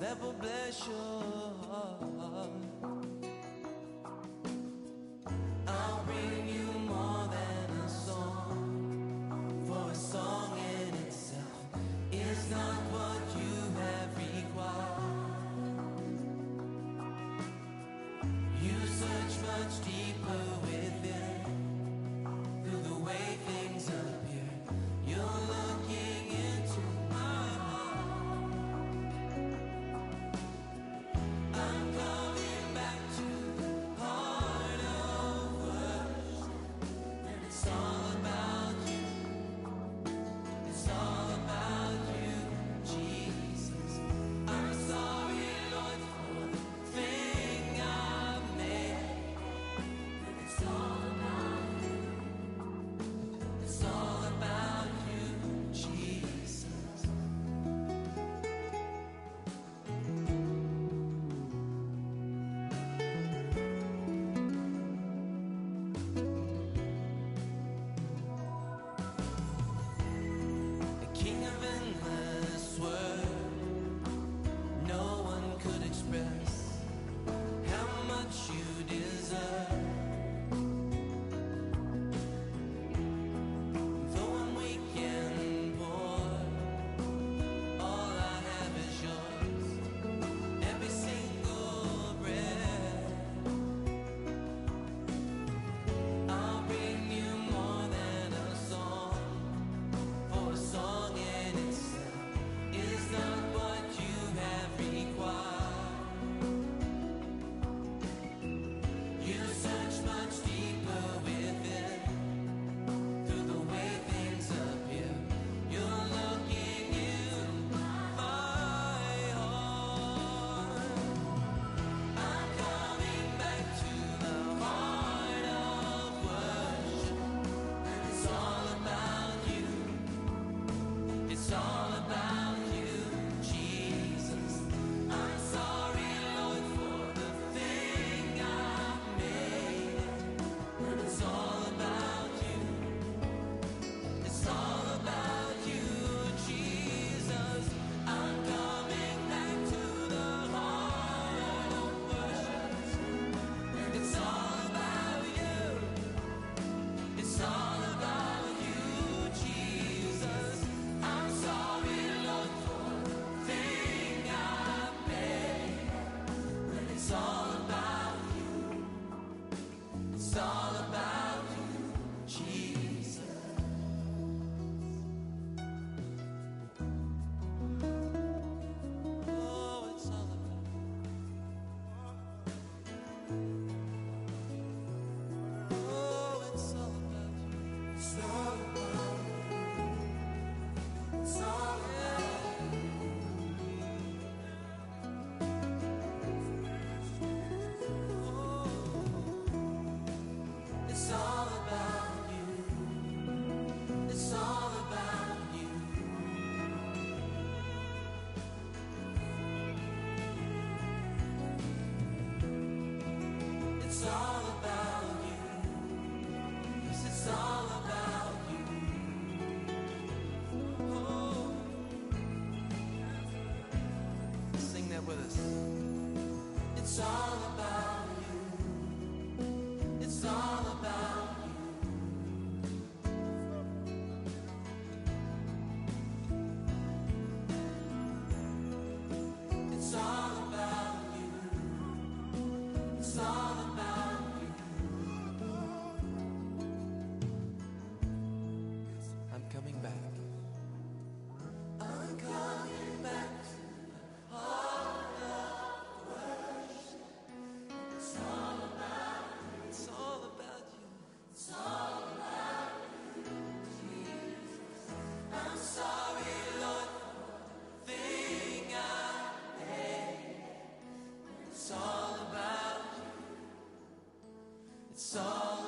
ever bless your heart. I'll bring you more than a song, for a song in itself is not what you have required. You search much deeper within, through the way things appear. You're looking into my heart. I'm coming back to the heart of worship, and it's all about you. It's all about you, Jesus. I'm sorry, Lord, for the thing I've made, and it's all about you. It's all about you, Jesus. The King of endless word, no one could express how much you deserve. Though I'm weak and poor, all I have is yours. Every single breath, I'll bring you more than a song, for a song in itself is not what you have required. You search much deeper within, through the way things appear. You're looking in my heart. I'm coming back to the heart of worship, and it's all about you. It's all about you, Jesus. I'm sorry, Lord, for the thing I've made, and it's all about you. It's all about you, Jesus. I'm coming back to the heart of worship, and it's all about you. It's all about you, Jesus. I'm sorry, Lord, for the thing I've made, and it's all about you. It's all about you, Jesus. Oh, it's all about you. Oh, it's all about you. It's all about you. It's all about you. Oh, it's all about you. It's all about you. It's all about you. Yes, it's all about you. Oh, sing that with us. It's all about you. It's all about you. It's all about you. It's all about you. I'm coming back. I'm coming back to the heart of worship. It's all about you. It's all about you. It's all about you, Jesus. I'm sorry, Lord, for the thing I made. It's all about you. It's all